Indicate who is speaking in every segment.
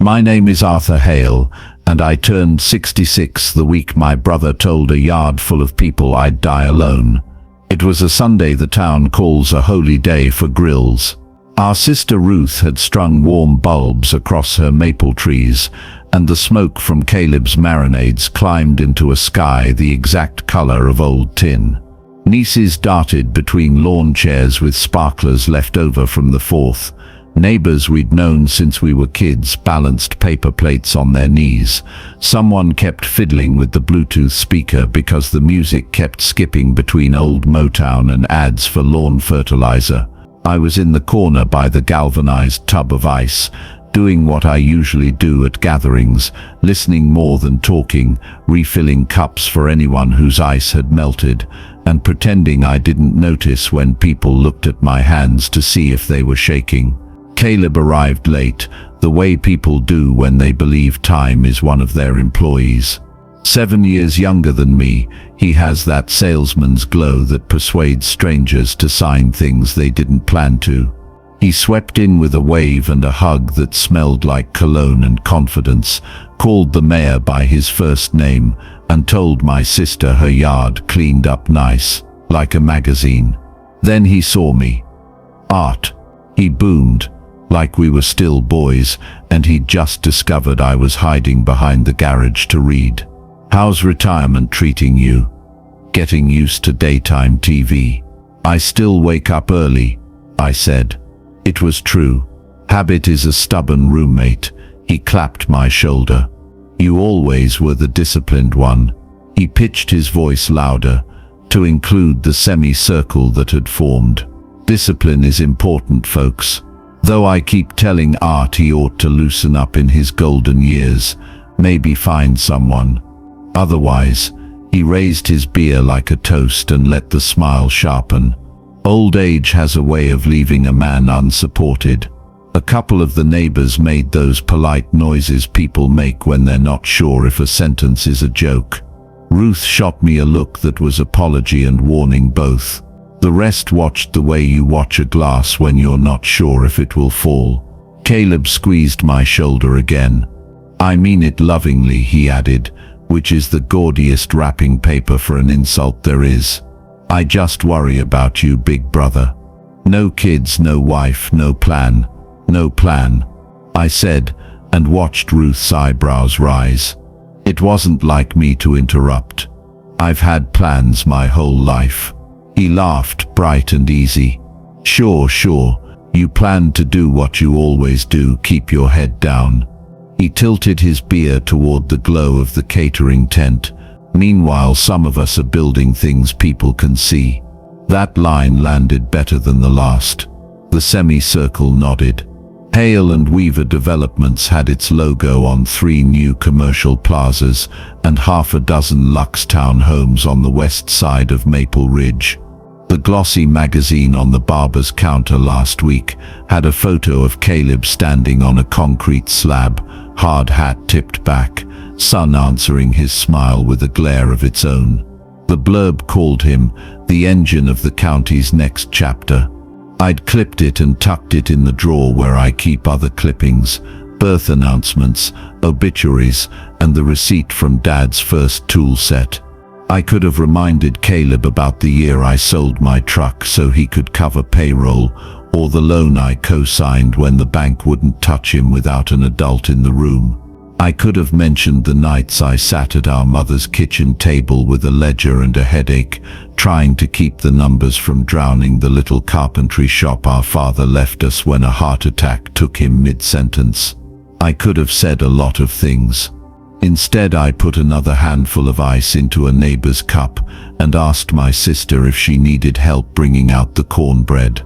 Speaker 1: My name is Arthur Hale, and I turned 66 the week my brother told a yard full of people I'd die alone. It was a Sunday the town calls a holy day for grills. Our sister Ruth had strung warm bulbs across her maple trees, and the smoke from Caleb's marinades climbed into a sky the exact color of old tin. Nieces darted between lawn chairs with sparklers left over from the 4th. Neighbors we'd known since we were kids balanced paper plates on their knees. Someone kept fiddling with the Bluetooth speaker because the music kept skipping between old Motown and ads for lawn fertilizer. I was in the corner by the galvanized tub of ice, doing what I usually do at gatherings, listening more than talking, refilling cups for anyone whose ice had melted, and pretending I didn't notice when people looked at my hands to see if they were shaking. Caleb arrived late, the way people do when they believe time is one of their employees. 7 years younger than me, he has that salesman's glow that persuades strangers to sign things they didn't plan to. He swept in with a wave and a hug that smelled like cologne and confidence, called the mayor by his first name, and told my sister her yard cleaned up nice, like a magazine. Then he saw me. "Art," he boomed, like we were still boys, and he'd just discovered I was hiding behind the garage to read. "How's retirement treating you?" "Getting used to daytime TV. I still wake up early," I said. It was true. Habit is a stubborn roommate. He clapped my shoulder. "You always were the disciplined one." He pitched his voice louder, to include the semicircle that had formed. "Discipline is important, folks. Though I keep telling Art he ought to loosen up in his golden years, maybe find someone. Otherwise," he raised his beer like a toast and let the smile sharpen. "Old age has a way of leaving a man unsupported." A couple of the neighbors made those polite noises people make when they're not sure if a sentence is a joke. Ruth shot me a look that was apology and warning both. The rest watched the way you watch a glass when you're not sure if it will fall. Caleb squeezed my shoulder again. "I mean it lovingly," he added, which is the gaudiest wrapping paper for an insult there is. "I just worry about you, big brother." "No kids, no wife, no plan." "No plan," I said, and watched Ruth's eyebrows rise. It wasn't like me to interrupt. "I've had plans my whole life." He laughed, bright and easy. Sure, you plan to do what you always do, keep your head down." He tilted his beer toward the glow of the catering tent. "Meanwhile, some of us are building things people can see." That line landed better than the last. The semicircle nodded. Hale and Weaver Developments had its logo on 3 new commercial plazas and half a dozen luxe townhomes on the west side of Maple Ridge. The glossy magazine on the barber's counter last week had a photo of Caleb standing on a concrete slab, hard hat tipped back, sun answering his smile with a glare of its own. The blurb called him the engine of the county's next chapter. I'd clipped it and tucked it in the drawer where I keep other clippings, birth announcements, obituaries, and the receipt from Dad's first tool set. I could have reminded Caleb about the year I sold my truck so he could cover payroll, or the loan I co-signed when the bank wouldn't touch him without an adult in the room. I could have mentioned the nights I sat at our mother's kitchen table with a ledger and a headache, trying to keep the numbers from drowning the little carpentry shop our father left us when a heart attack took him mid-sentence. I could have said a lot of things. Instead, I put another handful of ice into a neighbor's cup and asked my sister if she needed help bringing out the cornbread.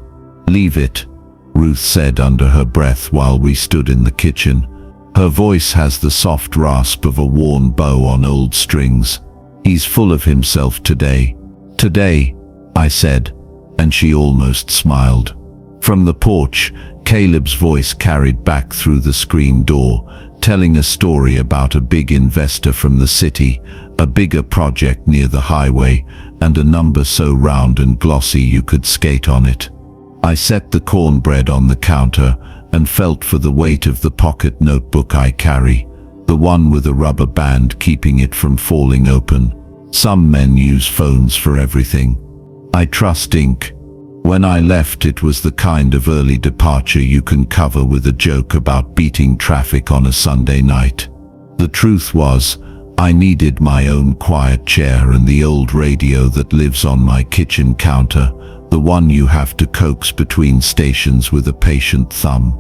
Speaker 1: "Leave it," Ruth said under her breath while we stood in the kitchen. Her voice has the soft rasp of a worn bow on old strings. "He's full of himself today." "Today," I said, and she almost smiled. From the porch, Caleb's voice carried back through the screen door, telling a story about a big investor from the city, a bigger project near the highway, and a number so round and glossy you could skate on it. I set the cornbread on the counter and felt for the weight of the pocket notebook I carry, the one with a rubber band keeping it from falling open. Some men use phones for everything. I trust ink. When I left, it was the kind of early departure you can cover with a joke about beating traffic on a Sunday night. The truth was, I needed my own quiet chair and the old radio that lives on my kitchen counter, the one you have to coax between stations with a patient thumb.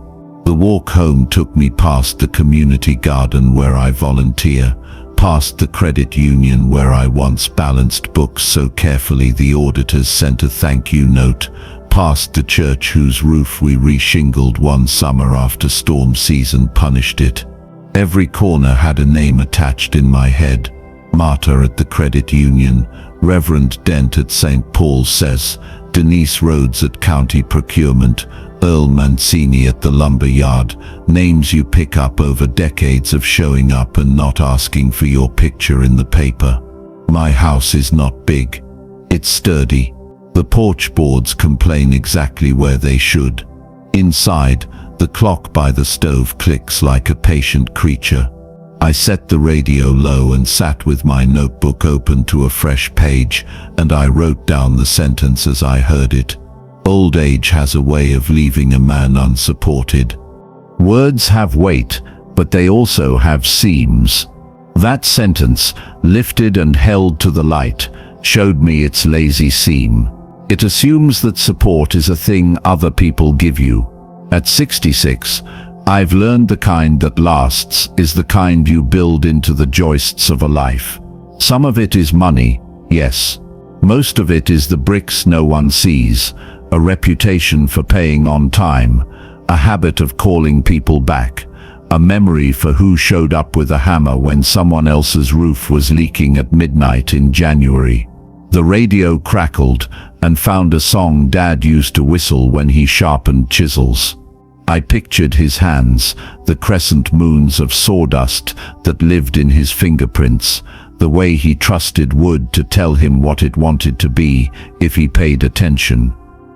Speaker 1: The walk home took me past the community garden where I volunteer, past the credit union where I once balanced books so carefully the auditors sent a thank you note, past the church whose roof we reshingled one summer after storm season punished it. Every corner had a name attached in my head. Marta at the credit union, Reverend Dent at St. Paul's Says, Denise Rhodes at County Procurement, Earl Mancini at the lumber yard, names you pick up over decades of showing up and not asking for your picture in the paper. My house is not big. It's sturdy. The porch boards complain exactly where they should. Inside, the clock by the stove clicks like a patient creature. I set the radio low and sat with my notebook open to a fresh page, and I wrote down the sentence as I heard it. Old age has a way of leaving a man unsupported. Words have weight, but they also have seams. That sentence, lifted and held to the light, showed me its lazy seam. It assumes that support is a thing other people give you. At 66, I've learned the kind that lasts is the kind you build into the joists of a life. Some of it is money, yes. Most of it is the bricks no one sees, a reputation for paying on time, a habit of calling people back, a memory for who showed up with a hammer when someone else's roof was leaking at midnight in January. The radio crackled and found a song Dad used to whistle when he sharpened chisels. I pictured his hands, the crescent moons of sawdust that lived in his fingerprints, the way he trusted wood to tell him what it wanted to be if he paid attention.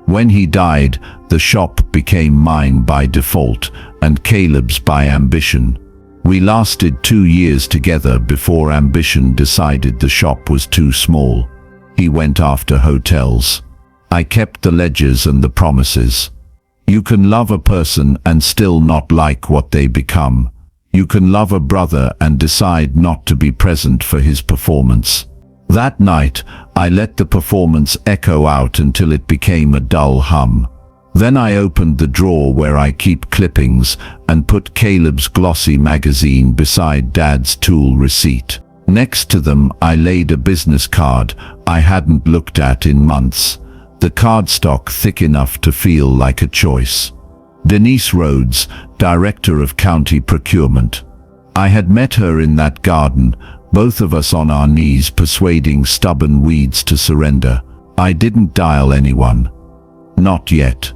Speaker 1: When he died, the shop became mine by default and Caleb's by ambition. We lasted 2 years together before ambition decided the shop was too small. He went after hotels. I kept the ledgers and the promises. You can love a person and still not like what they become. You can love a brother and decide not to be present for his performance. That night, I let the performance echo out until it became a dull hum. Then I opened the drawer where I keep clippings and put Caleb's glossy magazine beside Dad's tool receipt. Next to them, I laid a business card I hadn't looked at in months, the cardstock thick enough to feel like a choice. Denise Rhodes, Director of County Procurement. I had met her in that garden, both of us on our knees persuading stubborn weeds to surrender. I didn't dial anyone. Not yet.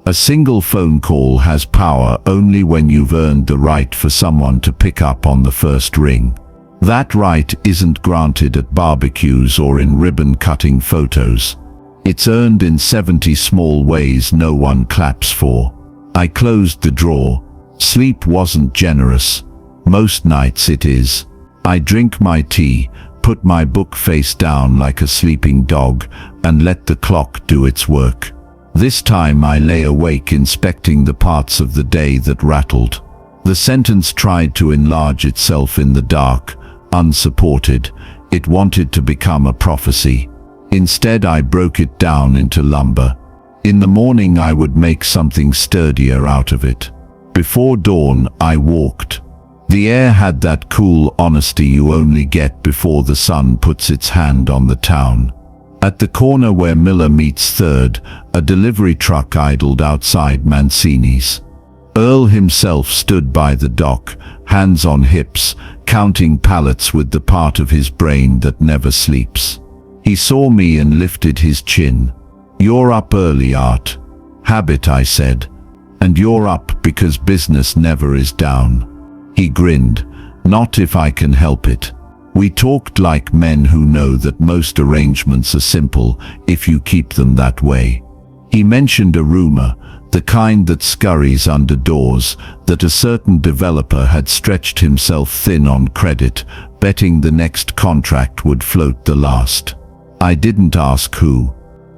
Speaker 1: A single phone call has power only when you've earned the right for someone to pick up on the first ring. That right isn't granted at barbecues or in ribbon-cutting photos. It's earned in 70 small ways no one claps for. I closed the drawer. Sleep wasn't generous. Most nights it is. I drink my tea, put my book face down like a sleeping dog, and let the clock do its work. This time I lay awake inspecting the parts of the day that rattled. The sentence tried to enlarge itself in the dark, unsupported. It wanted to become a prophecy. Instead, I broke it down into lumber. In the morning, I would make something sturdier out of it. Before dawn, I walked. The air had that cool honesty you only get before the sun puts its hand on the town. At the corner where Miller meets 3rd, a delivery truck idled outside Mancini's. Earl himself stood by the dock, hands on hips, counting pallets with the part of his brain that never sleeps. He saw me and lifted his chin. "You're up early, Art." "Habit," I said. "And you're up because business never is down." He grinned. "Not if I can help it." We talked like men who know that most arrangements are simple if you keep them that way. He mentioned a rumor, The kind that scurries under doors, that a certain developer had stretched himself thin on credit, betting the next contract would float the last. I didn't ask who.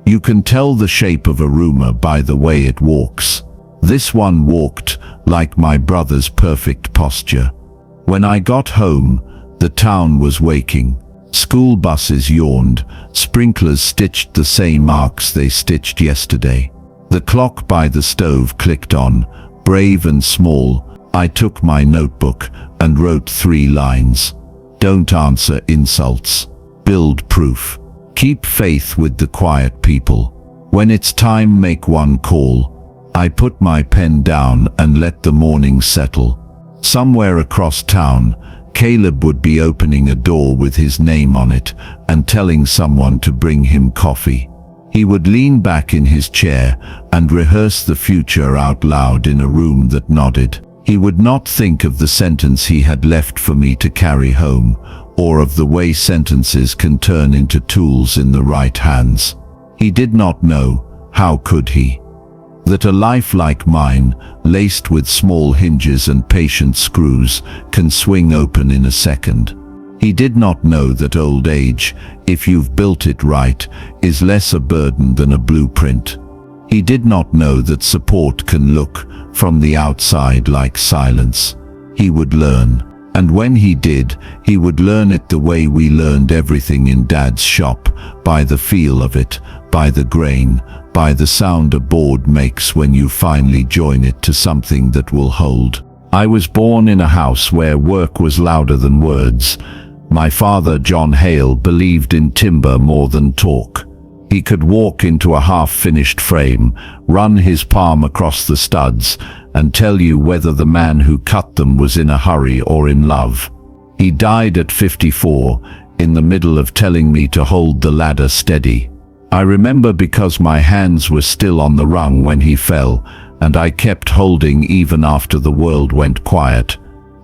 Speaker 1: You can tell the shape of a rumor by the way it walks. This one walked like my brother's perfect posture. When I got home, the town was waking. School buses yawned, sprinklers stitched the same arcs they stitched yesterday. The clock by the stove clicked on. Brave and small, I took my notebook and wrote 3 lines. Don't answer insults. Build proof. Keep faith with the quiet people. When it's time, make one call. I put my pen down and let the morning settle. Somewhere across town, Caleb would be opening a door with his name on it and telling someone to bring him coffee. He would lean back in his chair and rehearse the future out loud in a room that nodded. He would not think of the sentence he had left for me to carry home, or of the way sentences can turn into tools in the right hands. He did not know, how could he, that a life like mine, laced with small hinges and patient screws, can swing open in a second. He did not know that old age, if you've built it right, is less a burden than a blueprint. He did not know that support can look, from the outside, like silence. He would learn. And when he did, he would learn it the way we learned everything in Dad's shop, by the feel of it, by the grain, by the sound a board makes when you finally join it to something that will hold. I was born in a house where work was louder than words. My father, John Hale, believed in timber more than talk. He could walk into a half-finished frame, run his palm across the studs, and tell you whether the man who cut them was in a hurry or in love. He died at 54, in the middle of telling me to hold the ladder steady. I remember because my hands were still on the rung when he fell, and I kept holding even after the world went quiet.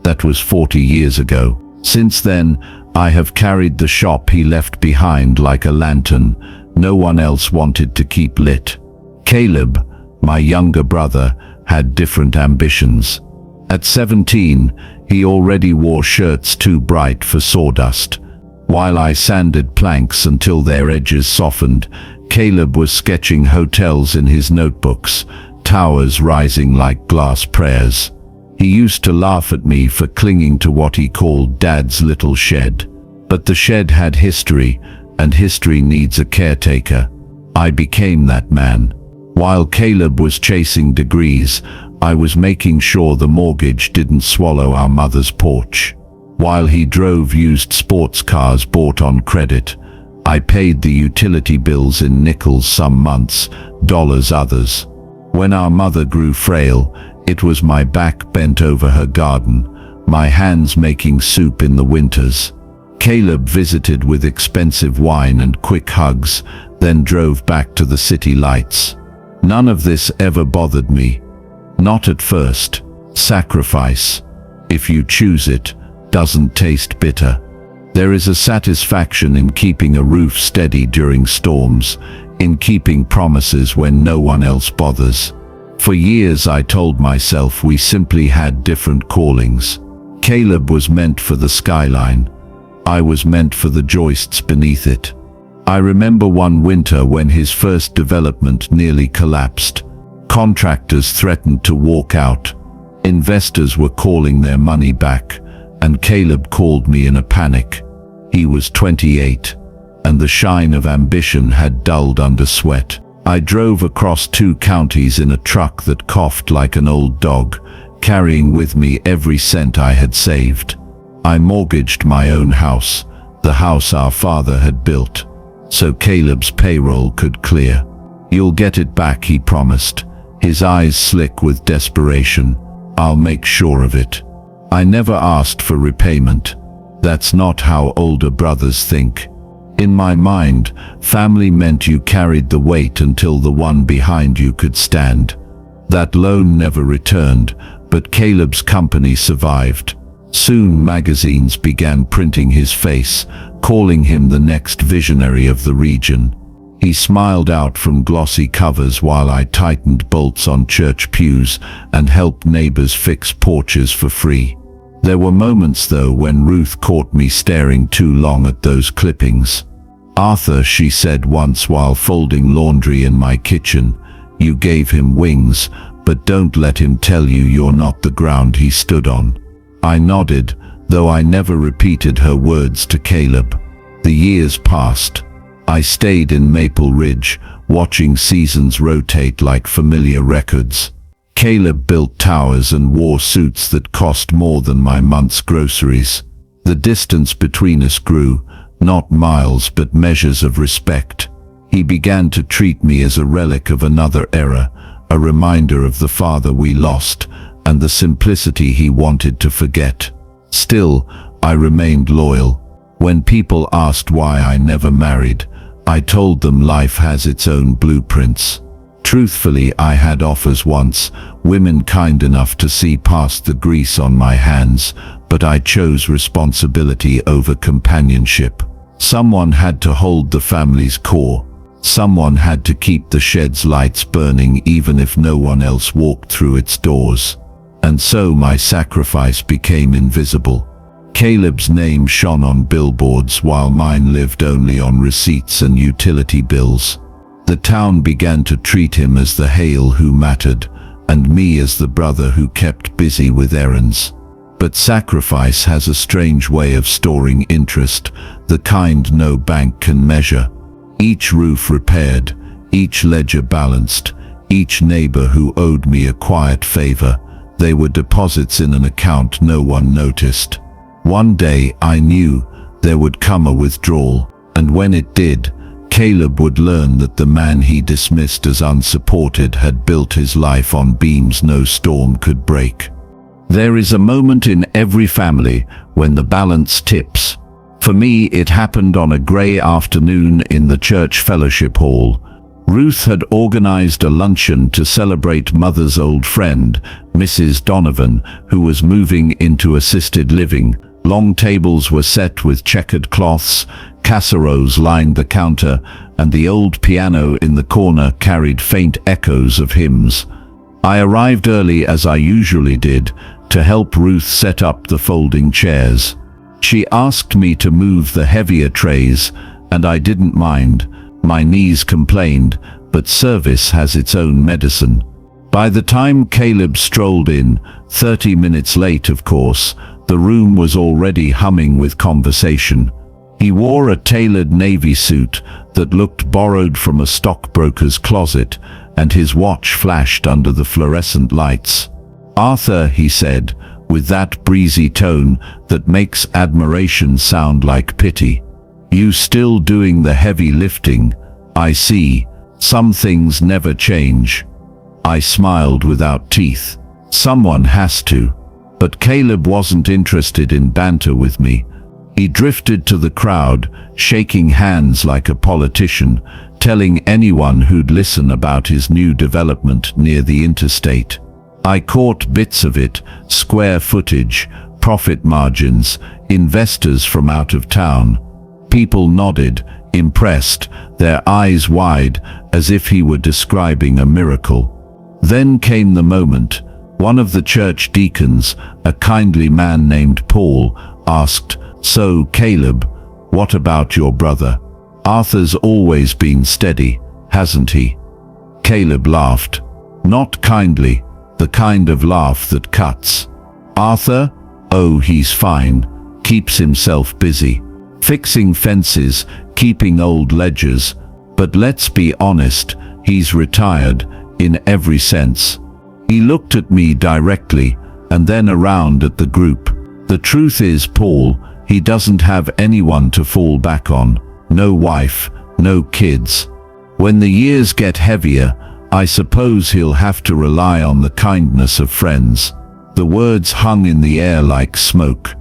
Speaker 1: That was 40 years ago. Since then, I have carried the shop he left behind like a lantern no one else wanted to keep lit. Caleb, my younger brother, had different ambitions. At 17, he already wore shirts too bright for sawdust. While I sanded planks until their edges softened, Caleb was sketching hotels in his notebooks, towers rising like glass prayers. He used to laugh at me for clinging to what he called Dad's little shed. But the shed had history, and history needs a caretaker. I became that man. While Caleb was chasing degrees, I was making sure the mortgage didn't swallow our mother's porch. While he drove used sports cars bought on credit, I paid the utility bills in nickels some months, dollars others. When our mother grew frail, it was my back bent over her garden, my hands making soup in the winters. Caleb visited with expensive wine and quick hugs, then drove back to the city lights. None of this ever bothered me. Not at first. Sacrifice, if you choose it, doesn't taste bitter. There is a satisfaction in keeping a roof steady during storms, in keeping promises when no one else bothers. For years I told myself we simply had different callings. Caleb was meant for the skyline. I was meant for the joists beneath it. I remember one winter when his first development nearly collapsed. Contractors threatened to walk out. Investors were calling their money back, and Caleb called me in a panic. He was 28, and the shine of ambition had dulled under sweat. I drove across 2 counties in a truck that coughed like an old dog, carrying with me every cent I had saved. I mortgaged my own house, the house our father had built, so Caleb's payroll could clear. "You'll get it back," he promised, his eyes slick with desperation. "I'll make sure of it." I never asked for repayment. That's not how older brothers think. In my mind, family meant you carried the weight until the one behind you could stand. That loan never returned, but Caleb's company survived. Soon magazines began printing his face, calling him the next visionary of the region. He smiled out from glossy covers while I tightened bolts on church pews and helped neighbors fix porches for free. There were moments though when Ruth caught me staring too long at those clippings. "Arthur," she said once while folding laundry in my kitchen, "you gave him wings, but don't let him tell you you're not the ground he stood on." I nodded, though I never repeated her words to Caleb. The years passed. I stayed in Maple Ridge, watching seasons rotate like familiar records. Caleb built towers and wore suits that cost more than my month's groceries. The distance between us grew, not miles but measures of respect. He began to treat me as a relic of another era, a reminder of the father we lost and the simplicity he wanted to forget. Still, I remained loyal. When people asked why I never married, I told them life has its own blueprints. Truthfully, I had offers once, women kind enough to see past the grease on my hands, but I chose responsibility over companionship. Someone had to hold the family's core. Someone had to keep the shed's lights burning even if no one else walked through its doors. And so my sacrifice became invisible. Caleb's name shone on billboards while mine lived only on receipts and utility bills. The town began to treat him as the Hale who mattered, and me as the brother who kept busy with errands. But sacrifice has a strange way of storing interest, the kind no bank can measure. Each roof repaired, each ledger balanced, each neighbor who owed me a quiet favor, they were deposits in an account no one noticed. One day I knew there would come a withdrawal, and when it did, Caleb would learn that the man he dismissed as unsupported had built his life on beams no storm could break. There is a moment in every family when the balance tips. For me, it happened on a grey afternoon in the church fellowship hall. Ruth had organized a luncheon to celebrate Mother's old friend, Mrs. Donovan, who was moving into assisted living. Long tables were set with checkered cloths, casseroles lined the counter, and the old piano in the corner carried faint echoes of hymns. I arrived early, as I usually did, to help Ruth set up the folding chairs. She asked me to move the heavier trays, and I didn't mind. My knees complained, but service has its own medicine. By the time Caleb strolled in, 30 minutes late of course, the room was already humming with conversation. He wore a tailored navy suit that looked borrowed from a stockbroker's closet, and his watch flashed under the fluorescent lights. "Arthur," he said, with that breezy tone that makes admiration sound like pity, "you still doing the heavy lifting? I see. Some things never change." I smiled without teeth. Someone has to. But Caleb wasn't interested in banter with me. He drifted to the crowd, shaking hands like a politician, telling anyone who'd listen about his new development near the interstate. I caught bits of it, square footage, profit margins, investors from out of town. People nodded, impressed, their eyes wide, as if he were describing a miracle. Then came the moment. One of the church deacons, a kindly man named Paul, asked, "So, Caleb, what about your brother? Arthur's always been steady, hasn't he?" Caleb laughed. Not kindly, the kind of laugh that cuts. "Arthur? Oh, he's fine. Keeps himself busy. Fixing fences, keeping old ledgers. But let's be honest, he's retired, in every sense." He looked at me directly, and then around at the group. "The truth is, Paul, he doesn't have anyone to fall back on. No wife, no kids. When the years get heavier, I suppose he'll have to rely on the kindness of friends." The words hung in the air like smoke.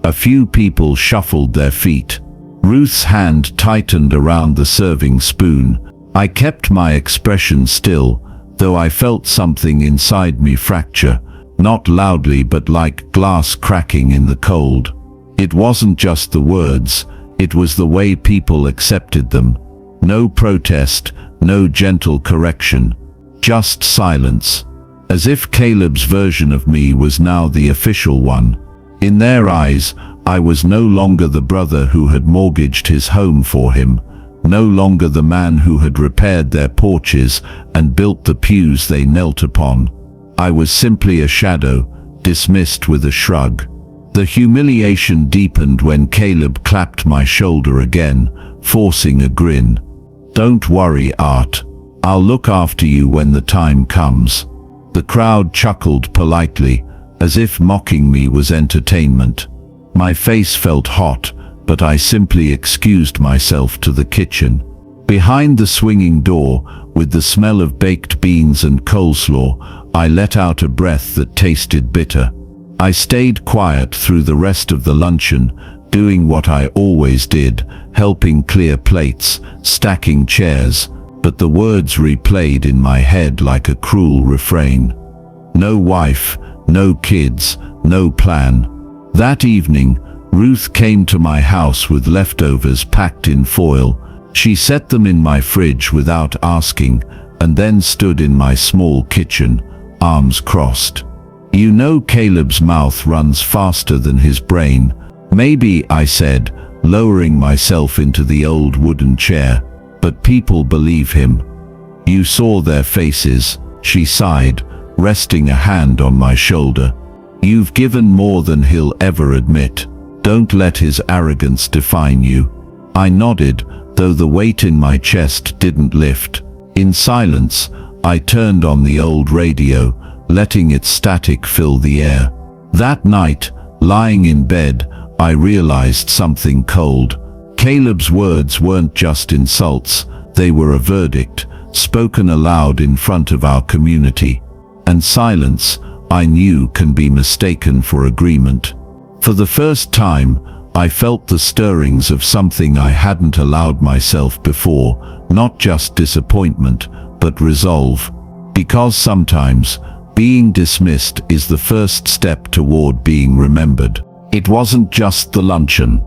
Speaker 1: A few people shuffled their feet. Ruth's hand tightened around the serving spoon. I kept my expression still, though I felt something inside me fracture, not loudly but like glass cracking in the cold. It wasn't just the words, it was the way people accepted them. No protest, no gentle correction, just silence. As if Caleb's version of me was now the official one. In their eyes, I was no longer the brother who had mortgaged his home for him, no longer the man who had repaired their porches and built the pews they knelt upon. I was simply a shadow, dismissed with a shrug. The humiliation deepened when Caleb clapped my shoulder again, forcing a grin. "Don't worry, Art. I'll look after you when the time comes." The crowd chuckled politely, as if mocking me was entertainment. My face felt hot, but I simply excused myself to the kitchen. Behind the swinging door, with the smell of baked beans and coleslaw, I let out a breath that tasted bitter. I stayed quiet through the rest of the luncheon, doing what I always did, helping clear plates, stacking chairs, but the words replayed in my head like a cruel refrain. No wife, no kids, no plan. That evening, Ruth came to my house with leftovers packed in foil. She set them in my fridge without asking, and then stood in my small kitchen, arms crossed. "You know Caleb's mouth runs faster than his brain." "Maybe," I said, lowering myself into the old wooden chair, "but people believe him." "You saw their faces," she sighed, resting a hand on my shoulder. "You've given more than he'll ever admit. Don't let his arrogance define you." I nodded, though the weight in my chest didn't lift. In silence, I turned on the old radio, letting its static fill the air. That night, lying in bed, I realized something cold. Caleb's words weren't just insults, they were a verdict, spoken aloud in front of our community. And silence, I knew, can be mistaken for agreement. For the first time, I felt the stirrings of something I hadn't allowed myself before, not just disappointment, but resolve. Because sometimes, being dismissed is the first step toward being remembered. It wasn't just the luncheon.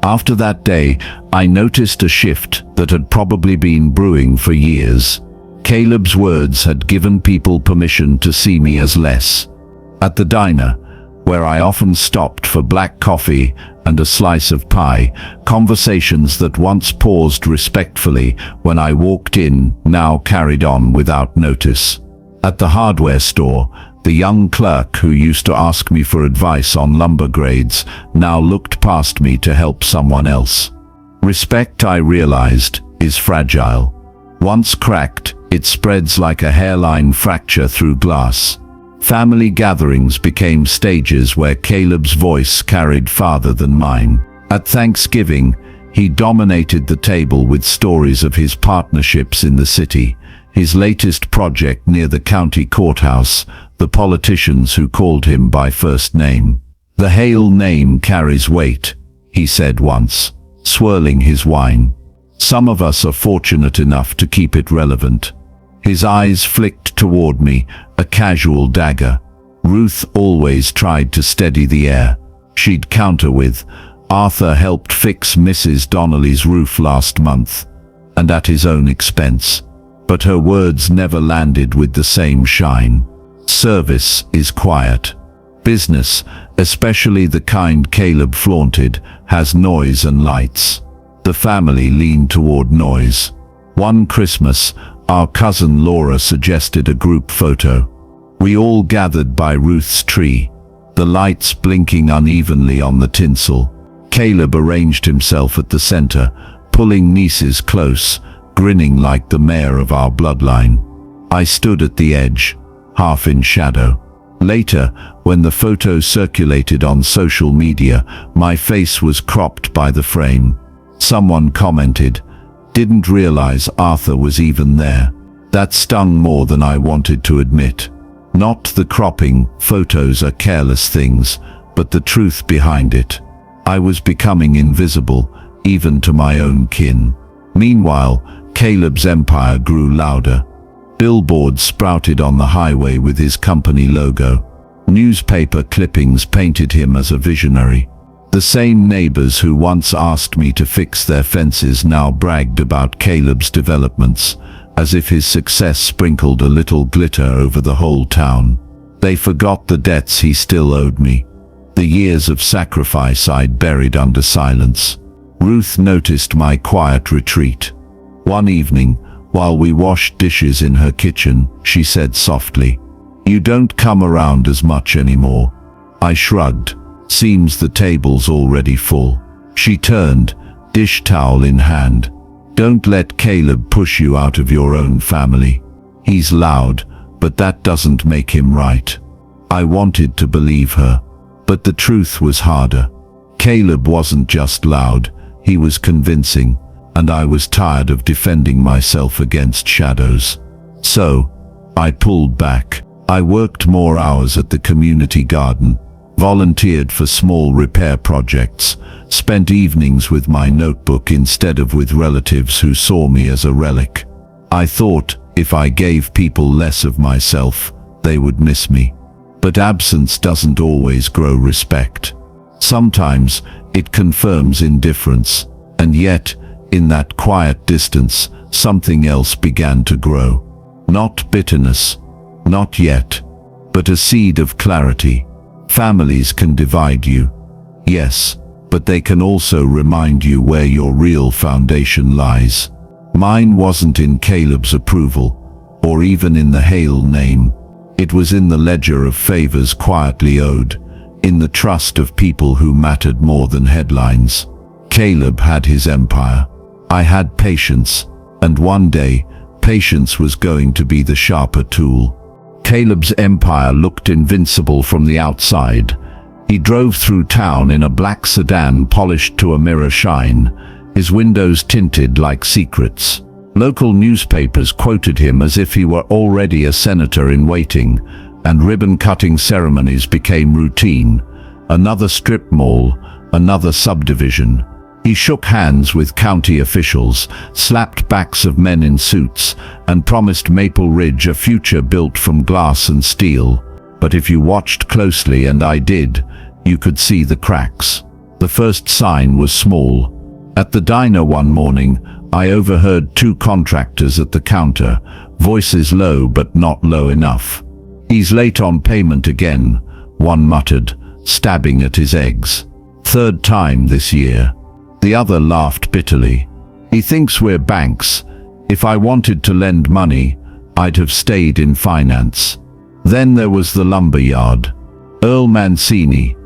Speaker 1: After that day, I noticed a shift that had probably been brewing for years. Caleb's words had given people permission to see me as less. At the diner, where I often stopped for black coffee and a slice of pie, conversations that once paused respectfully when I walked in now carried on without notice. At the hardware store, the young clerk who used to ask me for advice on lumber grades now looked past me to help someone else. Respect, I realized, is fragile. Once cracked, it spreads like a hairline fracture through glass. Family gatherings became stages where Caleb's voice carried farther than mine. At Thanksgiving, he dominated the table with stories of his partnerships in the city, his latest project near the county courthouse, the politicians who called him by first name. "The Hale name carries weight," he said once, swirling his wine. "Some of us are fortunate enough to keep it relevant." His eyes flicked toward me, a casual dagger. Ruth always tried to steady the air. She'd counter with, "Arthur helped fix Mrs. Donnelly's roof last month, and at his own expense." But her words never landed with the same shine. Service is quiet. Business, especially the kind Caleb flaunted, has noise and lights. The family leaned toward noise. One Christmas, our cousin Laura suggested a group photo. We all gathered by Ruth's tree, the lights blinking unevenly on the tinsel. Caleb arranged himself at the center, pulling nieces close, grinning like the mayor of our bloodline. I stood at the edge, half in shadow. Later, when the photo circulated on social media, my face was cropped by the frame. Someone commented, "Didn't realize Arthur was even there." That stung more than I wanted to admit. Not the cropping, photos are careless things, but the truth behind it. I was becoming invisible, even to my own kin. Meanwhile, Caleb's empire grew louder. Billboards sprouted on the highway with his company logo. Newspaper clippings painted him as a visionary. The same neighbors who once asked me to fix their fences now bragged about Caleb's developments, as if his success sprinkled a little glitter over the whole town. They forgot the debts he still owed me, the years of sacrifice I'd buried under silence. Ruth noticed my quiet retreat. One evening, while we washed dishes in her kitchen, she said softly, "You don't come around as much anymore." I shrugged. "Seems the table's already full." She turned, dish towel in hand. "Don't let Caleb push you out of your own family. He's loud, but that doesn't make him right." I wanted to believe her, but the truth was harder. Caleb wasn't just loud, he was convincing, and I was tired of defending myself against shadows. So, I pulled back. I worked more hours at the community garden, volunteered for small repair projects, spent evenings with my notebook instead of with relatives who saw me as a relic. I thought if I gave people less of myself, they would miss me. But absence doesn't always grow respect. Sometimes it confirms indifference, and yet, in that quiet distance, something else began to grow. Not bitterness, not yet, but a seed of clarity. Families can divide you, yes, but they can also remind you where your real foundation lies. Mine wasn't in Caleb's approval, or even in the Hale name. It was in the ledger of favors quietly owed, in the trust of people who mattered more than headlines. Caleb had his empire. I had patience, and one day, patience was going to be the sharper tool. Caleb's empire looked invincible from the outside. He drove through town in a black sedan polished to a mirror shine, his windows tinted like secrets. Local newspapers quoted him as if he were already a senator in waiting, and ribbon-cutting ceremonies became routine. Another strip mall, another subdivision. He shook hands with county officials, slapped backs of men in suits, and promised Maple Ridge a future built from glass and steel. But if you watched closely, and I did, you could see the cracks. The first sign was small. At the diner one morning, I overheard two contractors at the counter, voices low but not low enough. "He's late on payment again," one muttered, stabbing at his eggs. "Third time this year." The other laughed bitterly. "He thinks we're banks. If I wanted to lend money, I'd have stayed in finance." Then there was the lumber yard. Earl Mancini,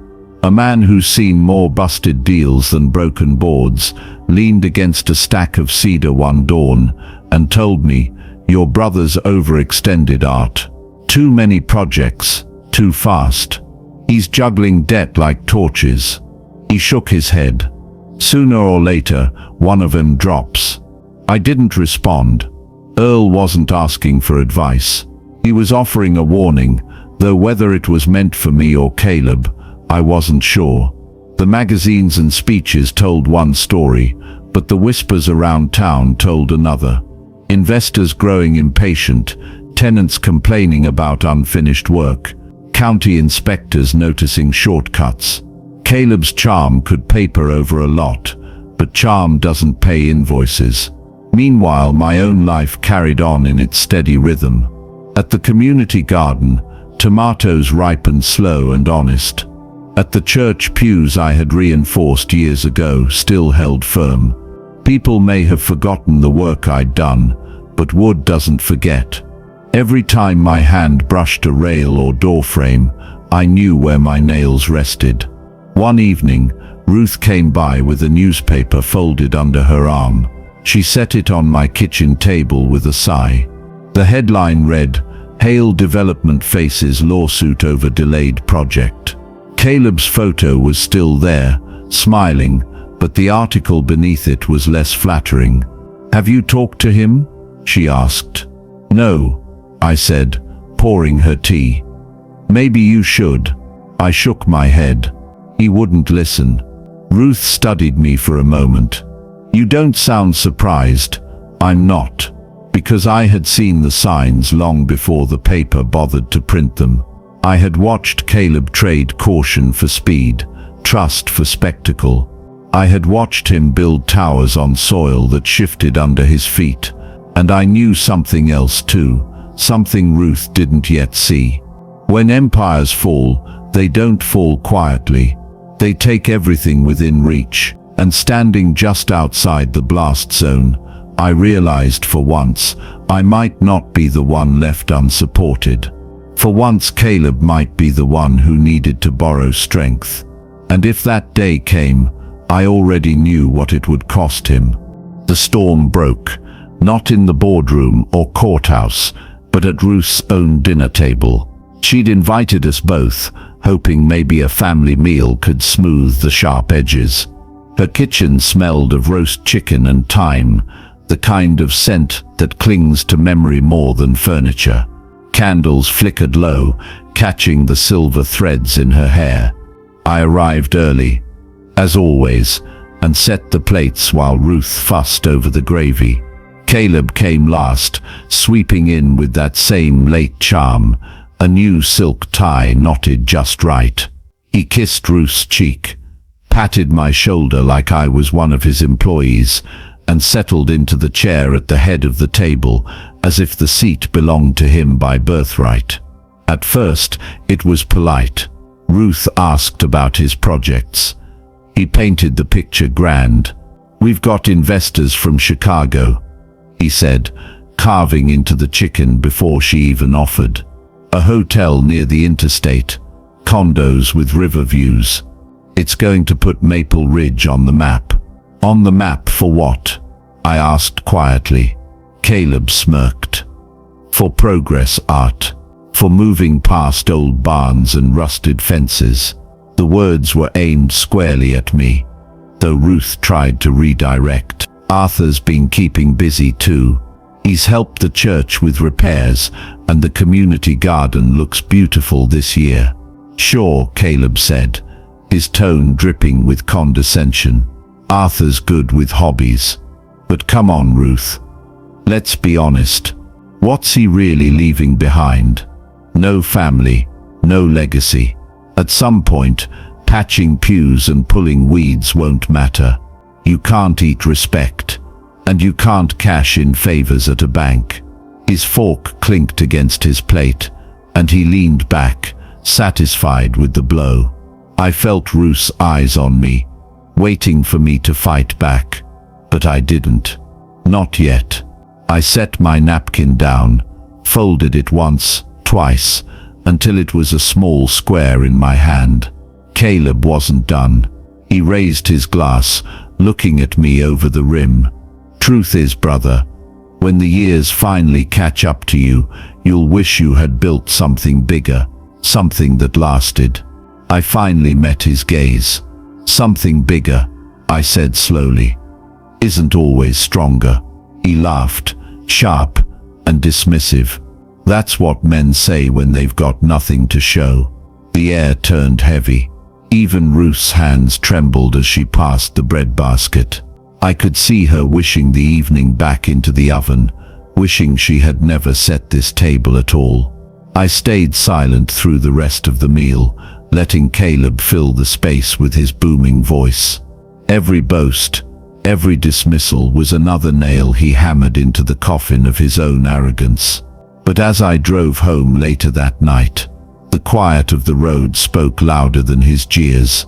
Speaker 1: a man who's seen more busted deals than broken boards, leaned against a stack of cedar one dawn and told me, "Your brother's overextended Art. Too many projects, too fast. He's juggling debt like torches." He shook his head. "Sooner or later, one of them drops." I didn't respond. Earl wasn't asking for advice. He was offering a warning, though whether it was meant for me or Caleb, I wasn't sure. The magazines and speeches told one story, but the whispers around town told another. Investors growing impatient, tenants complaining about unfinished work, county inspectors noticing shortcuts. Caleb's charm could paper over a lot, but charm doesn't pay invoices. Meanwhile, my own life carried on in its steady rhythm. At the community garden, tomatoes ripened slow and honest. At the church, pews I had reinforced years ago still held firm. People may have forgotten the work I'd done, but wood doesn't forget. Every time my hand brushed a rail or doorframe, I knew where my nails rested. One evening, Ruth came by with a newspaper folded under her arm. She set it on my kitchen table with a sigh. The headline read, "Hale Development Faces Lawsuit Over Delayed Project." Caleb's photo was still there, smiling, but the article beneath it was less flattering. "Have you talked to him?" she asked. "No," I said, pouring her tea. "Maybe you should." I shook my head. He wouldn't listen. Ruth studied me for a moment. "You don't sound surprised." "I'm not." Because I had seen the signs long before the paper bothered to print them. I had watched Caleb trade caution for speed, trust for spectacle. I had watched him build towers on soil that shifted under his feet, and I knew something else too, something Ruth didn't yet see. When empires fall, they don't fall quietly. They take everything within reach, and standing just outside the blast zone, I realized for once I might not be the one left unsupported. For once Caleb might be the one who needed to borrow strength. And if that day came, I already knew what it would cost him. The storm broke, not in the boardroom or courthouse, but at Ruth's own dinner table. She'd invited us both, hoping maybe a family meal could smooth the sharp edges. Her kitchen smelled of roast chicken and thyme, the kind of scent that clings to memory more than furniture. Candles flickered low, catching the silver threads in her hair. I arrived early, as always, and set the plates while Ruth fussed over the gravy. Caleb came last, sweeping in with that same late charm, a new silk tie knotted just right. He kissed Ruth's cheek, patted my shoulder like I was one of his employees, and settled into the chair at the head of the table, as if the seat belonged to him by birthright. At first, it was polite. Ruth asked about his projects. He painted the picture grand. "We've got investors from Chicago," he said, carving into the chicken before she even offered. "A hotel near the interstate, condos with river views. It's going to put Maple Ridge on the map." "On the map for what?" I asked quietly. Caleb smirked. "For progress, Art. For moving past old barns and rusted fences." The words were aimed squarely at me, though Ruth tried to redirect. "Arthur's been keeping busy too. He's helped the church with repairs, and the community garden looks beautiful this year." "Sure," Caleb said, his tone dripping with condescension. "Arthur's good with hobbies. But come on, Ruth. Let's be honest. What's he really leaving behind? No family, no legacy. At some point, patching pews and pulling weeds won't matter. You can't eat respect, and you can't cash in favors at a bank." His fork clinked against his plate, and he leaned back, satisfied with the blow. I felt Ruth's eyes on me, waiting for me to fight back, but I didn't. Not yet. I set my napkin down, folded it once, twice, until it was a small square in my hand. Caleb wasn't done. He raised his glass, looking at me over the rim. "Truth is, brother, when the years finally catch up to you, you'll wish you had built something bigger, something that lasted." I finally met his gaze. "Something bigger," I said slowly, "isn't always stronger." He laughed, sharp and dismissive. "That's what men say when they've got nothing to show." The air turned heavy. Even Ruth's hands trembled as she passed the breadbasket. I could see her wishing the evening back into the oven, wishing she had never set this table at all. I stayed silent through the rest of the meal, letting Caleb fill the space with his booming voice. Every boast, every dismissal was another nail he hammered into the coffin of his own arrogance. But as I drove home later that night, the quiet of the road spoke louder than his jeers.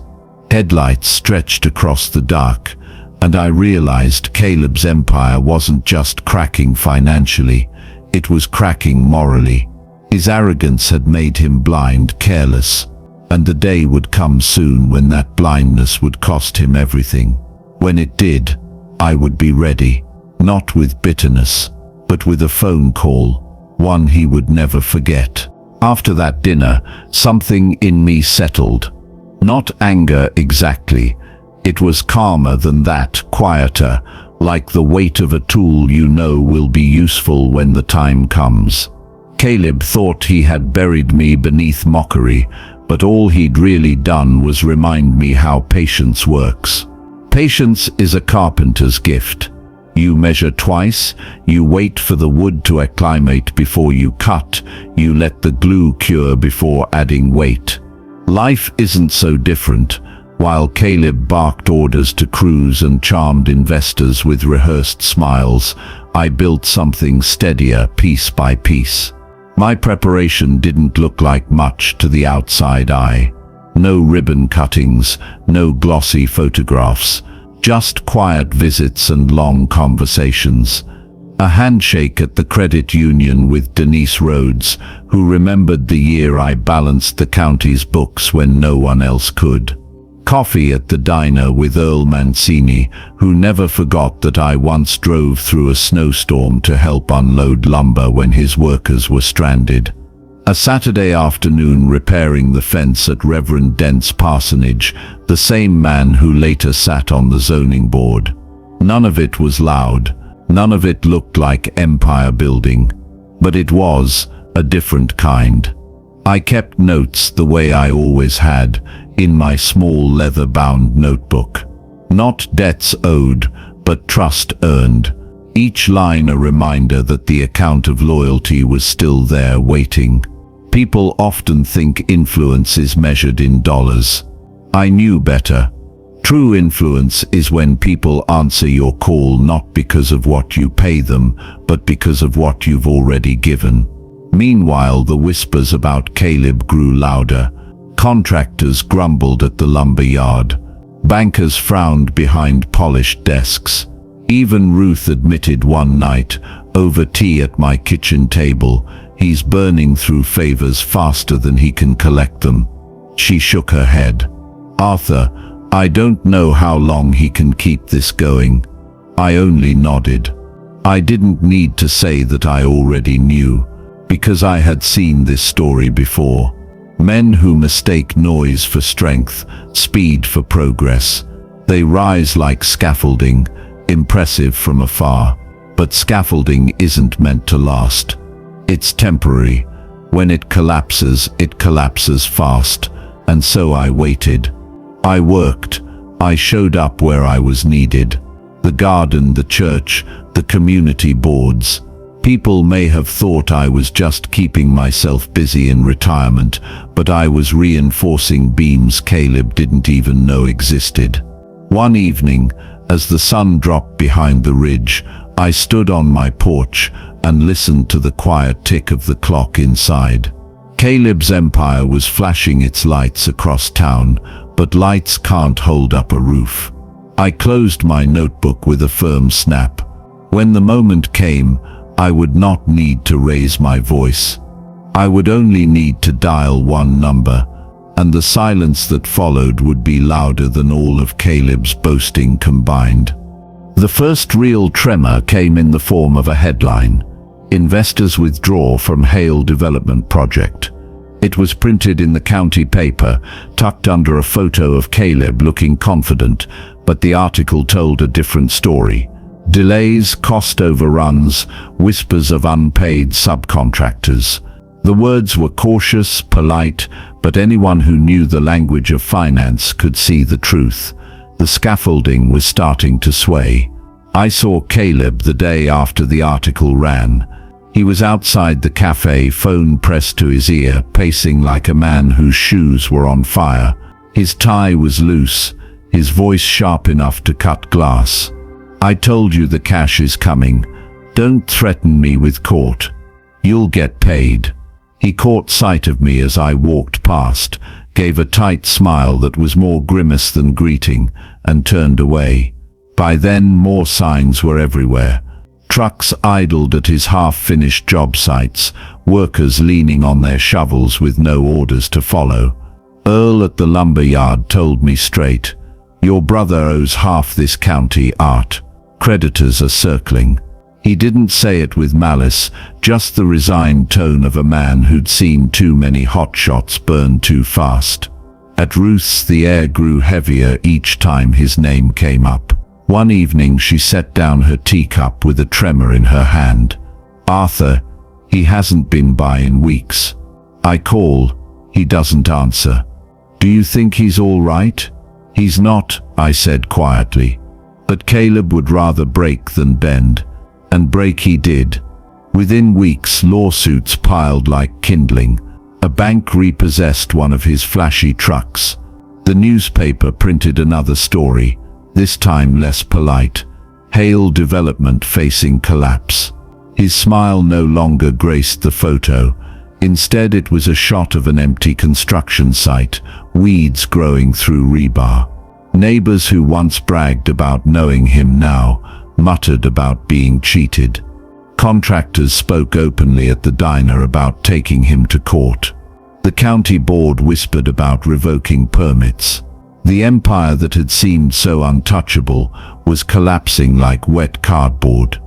Speaker 1: Headlights stretched across the dark, and I realized Caleb's empire wasn't just cracking financially, it was cracking morally. His arrogance had made him blind, careless, and the day would come soon when that blindness would cost him everything. When it did, I would be ready, not with bitterness, but with a phone call, one he would never forget. After that dinner, something in me settled. Not anger exactly. It was calmer than that, quieter, like the weight of a tool you know will be useful when the time comes. Caleb thought he had buried me beneath mockery, but all he'd really done was remind me how patience works. Patience is a carpenter's gift. You measure twice, you wait for the wood to acclimate before you cut, you let the glue cure before adding weight. Life isn't so different. While Caleb barked orders to crews and charmed investors with rehearsed smiles, I built something steadier piece by piece. My preparation didn't look like much to the outside eye. No ribbon cuttings, no glossy photographs, just quiet visits and long conversations. A handshake at the credit union with Denise Rhodes, who remembered the year I balanced the county's books when no one else could. Coffee at the diner with Earl Mancini, who never forgot that I once drove through a snowstorm to help unload lumber when his workers were stranded. A Saturday afternoon repairing the fence at Reverend Dent's parsonage, the same man who later sat on the zoning board. None of it was loud, none of it looked like empire building, but it was a different kind. I kept notes the way I always had, in my small leather-bound notebook. Not debts owed, but trust earned. Each line a reminder that the account of loyalty was still there waiting. People often think influence is measured in dollars. I knew better. True influence is when people answer your call not because of what you pay them, but because of what you've already given. Meanwhile, the whispers about Caleb grew louder. Contractors grumbled at the lumber yard. Bankers frowned behind polished desks. Even Ruth admitted one night, over tea at my kitchen table, he's burning through favors faster than he can collect them. She shook her head. Arthur, I don't know how long he can keep this going. I only nodded. I didn't need to say that I already knew, because I had seen this story before. Men who mistake noise for strength, speed for progress. They rise like scaffolding, impressive from afar. But scaffolding isn't meant to last. It's temporary. When it collapses fast. And so I waited. I worked. I showed up where I was needed. The garden, the church, the community boards. People may have thought I was just keeping myself busy in retirement, but I was reinforcing beams Caleb didn't even know existed. One evening, as the sun dropped behind the ridge, I stood on my porch and listened to the quiet tick of the clock inside. Caleb's empire was flashing its lights across town, but lights can't hold up a roof. I closed my notebook with a firm snap. When the moment came, I would not need to raise my voice. I would only need to dial one number, and the silence that followed would be louder than all of Caleb's boasting combined. The first real tremor came in the form of a headline: Investors withdraw from Hale Development Project. It was printed in the county paper, tucked under a photo of Caleb looking confident, but the article told a different story. Delays, cost overruns, whispers of unpaid subcontractors. The words were cautious, polite, but anyone who knew the language of finance could see the truth. The scaffolding was starting to sway. I saw Caleb the day after the article ran. He was outside the cafe, phone pressed to his ear, pacing like a man whose shoes were on fire. His tie was loose, his voice sharp enough to cut glass. I told you the cash is coming. Don't threaten me with court. You'll get paid. He caught sight of me as I walked past, gave a tight smile that was more grimace than greeting, and turned away. By then, more signs were everywhere. Trucks idled at his half-finished job sites, workers leaning on their shovels with no orders to follow. Earl at the lumber yard told me straight, "Your brother owes half this county, Art. Creditors are circling." He didn't say it with malice, just the resigned tone of a man who'd seen too many hotshots burn too fast. At Ruth's, the air grew heavier each time his name came up. One evening she set down her teacup with a tremor in her hand. "Arthur, he hasn't been by in weeks. I call, he doesn't answer. Do you think he's all right?" "He's not," I said quietly. But Caleb would rather break than bend, and break he did. Within weeks, lawsuits piled like kindling. A bank repossessed one of his flashy trucks. The newspaper printed another story, this time less polite. Hale development facing collapse. His smile no longer graced the photo. Instead, it was a shot of an empty construction site, weeds growing through rebar. Neighbors who once bragged about knowing him now muttered about being cheated. Contractors spoke openly at the diner about taking him to court. The county board whispered about revoking permits. The empire that had seemed so untouchable was collapsing like wet cardboard.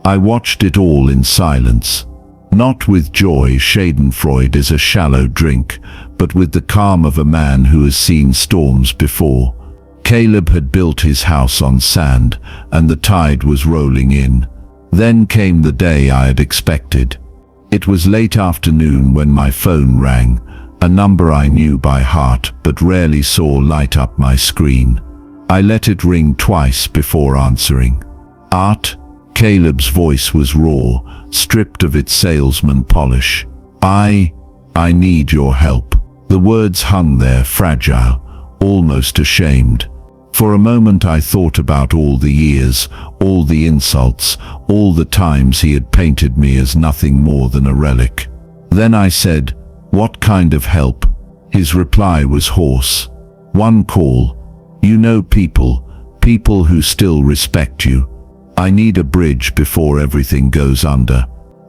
Speaker 1: I watched it all in silence. Not with joy, schadenfreude is a shallow drink, but with the calm of a man who has seen storms before. Caleb had built his house on sand, and the tide was rolling in. Then came the day I had expected. It was late afternoon when my phone rang, a number I knew by heart but rarely saw light up my screen. I let it ring twice before answering. Art? Caleb's voice was raw, stripped of its salesman polish. I need your help. The words hung there, fragile, almost ashamed. For a moment I thought about all the years, all the insults, all the times he had painted me as nothing more than a relic. Then I said, "What kind of help?" His reply was hoarse. "One call. You know people who still respect you. I need a bridge before everything goes under."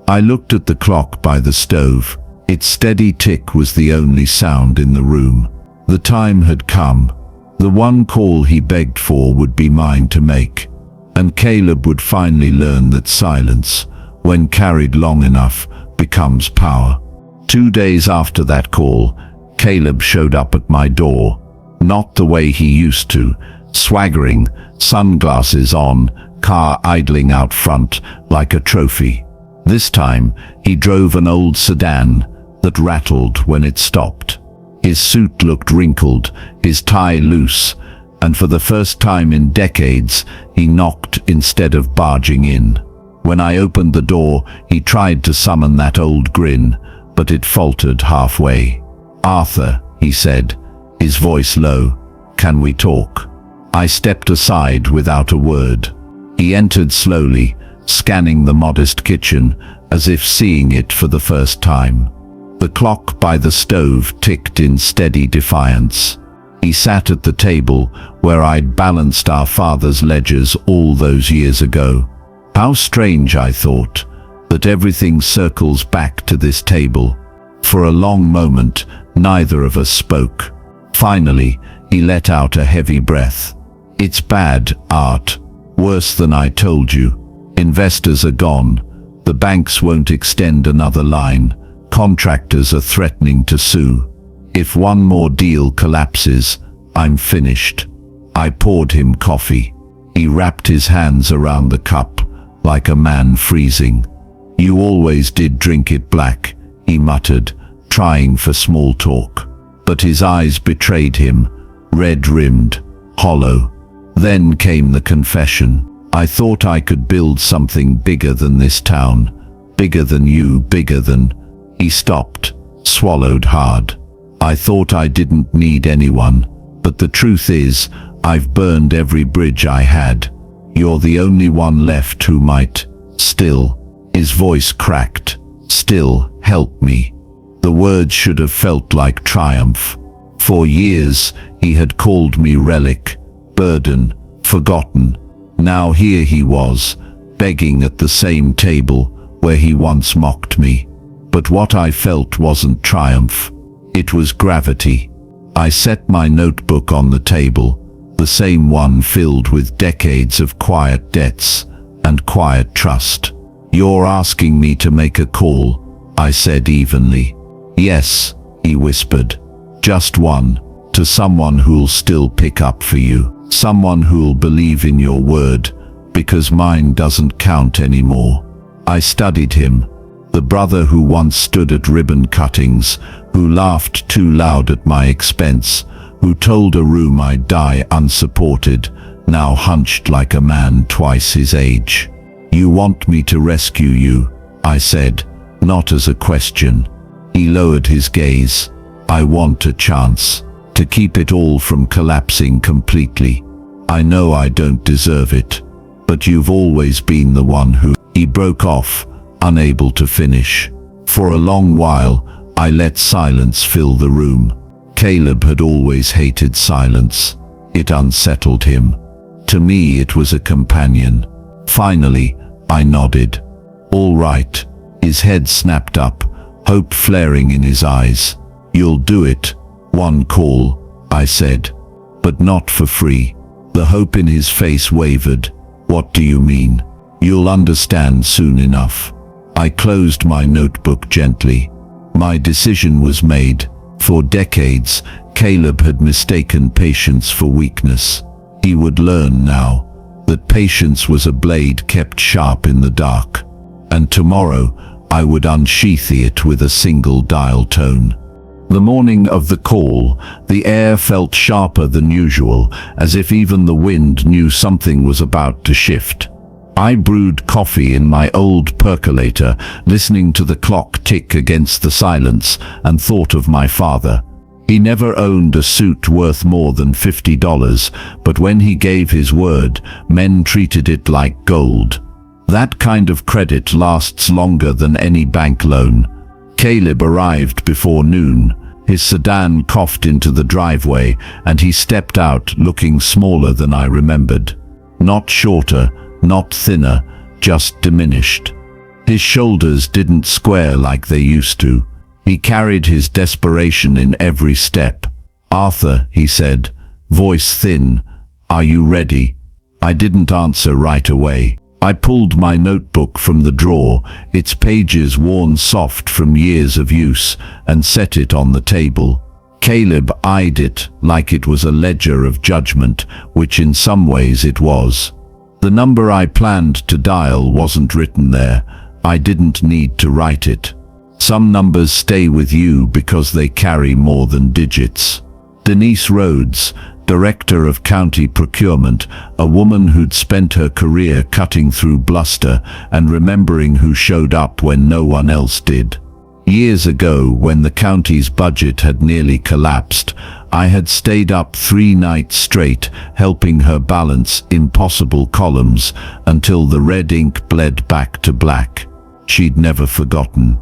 Speaker 1: I looked at the clock by the stove. Its steady tick was the only sound in the room. The time had come. The one call he begged for would be mine to make. And Caleb would finally learn that silence, when carried long enough, becomes power. 2 days after that call, Caleb showed up at my door. Not the way he used to, swaggering, sunglasses on, car idling out front like a trophy. This time, he drove an old sedan that rattled when it stopped. His suit looked wrinkled, his tie loose, and for the first time in decades, he knocked instead of barging in. When I opened the door, he tried to summon that old grin, but it faltered halfway. "Arthur," he said, his voice low, "can we talk?" I stepped aside without a word. He entered slowly, scanning the modest kitchen, as if seeing it for the first time. The clock by the stove ticked in steady defiance. He sat at the table where I'd balanced our father's ledgers all those years ago. How strange, I thought, that everything circles back to this table. For a long moment, neither of us spoke. Finally, he let out a heavy breath. "It's bad, Art. Worse than I told you. Investors are gone. The banks won't extend another line. Contractors are threatening to sue. If one more deal collapses, I'm finished." I poured him coffee. He wrapped his hands around the cup, like a man freezing. "You always did drink it black," he muttered, trying for small talk. But his eyes betrayed him, red-rimmed, hollow. Then came the confession. "I thought I could build something bigger than this town, bigger than you, bigger than..." He stopped, swallowed hard. "I thought I didn't need anyone, but the truth is, I've burned every bridge I had. You're the only one left who might, still," his voice cracked, "still help me." The words should have felt like triumph. For years, he had called me relic, burden, forgotten. Now here he was, begging at the same table where he once mocked me. But what I felt wasn't triumph. It was gravity. I set my notebook on the table, the same one filled with decades of quiet debts and quiet trust. "You're asking me to make a call," I said evenly. "Yes," he whispered. "Just one, to someone who'll still pick up for you. Someone who'll believe in your word, because mine doesn't count anymore." I studied him. The brother who once stood at ribbon cuttings, who laughed too loud at my expense, who told a room I'd die unsupported, now hunched like a man twice his age. "You want me to rescue you," I said, not as a question. He lowered his gaze. "I want a chance. to keep it all from collapsing completely. I know I don't deserve it, but you've always been the one who—" He broke off, unable to finish. For a long while, I let silence fill the room. Caleb had always hated silence. It unsettled him. To me, it was a companion. Finally, I nodded. "All right." His head snapped up, hope flaring in his eyes. "You'll do it. One call," I said. "But not for free." The hope in his face wavered. "What do you mean?" "You'll understand soon enough." I closed my notebook gently. My decision was made. For decades, Caleb had mistaken patience for weakness. He would learn now that patience was a blade kept sharp in the dark. And tomorrow, I would unsheath it with a single dial tone. The morning of the call, the air felt sharper than usual, as if even the wind knew something was about to shift. I brewed coffee in my old percolator, listening to the clock tick against the silence, and thought of my father. He never owned a suit worth more than $50, but when he gave his word, men treated it like gold. That kind of credit lasts longer than any bank loan. Caleb arrived before noon. His sedan coughed into the driveway, and he stepped out looking smaller than I remembered. Not shorter, not thinner, just diminished. His shoulders didn't square like they used to. He carried his desperation in every step. "Arthur," he said, voice thin, "are you ready?" I didn't answer right away. I pulled my notebook from the drawer, its pages worn soft from years of use, and set it on the table. Caleb eyed it like it was a ledger of judgment, which in some ways it was. The number I planned to dial wasn't written there. I didn't need to write it. Some numbers stay with you because they carry more than digits. Denise Rhodes, Director of County Procurement, a woman who'd spent her career cutting through bluster and remembering who showed up when no one else did. Years ago, when the county's budget had nearly collapsed, I had stayed up 3 nights straight, helping her balance impossible columns until the red ink bled back to black. She'd never forgotten.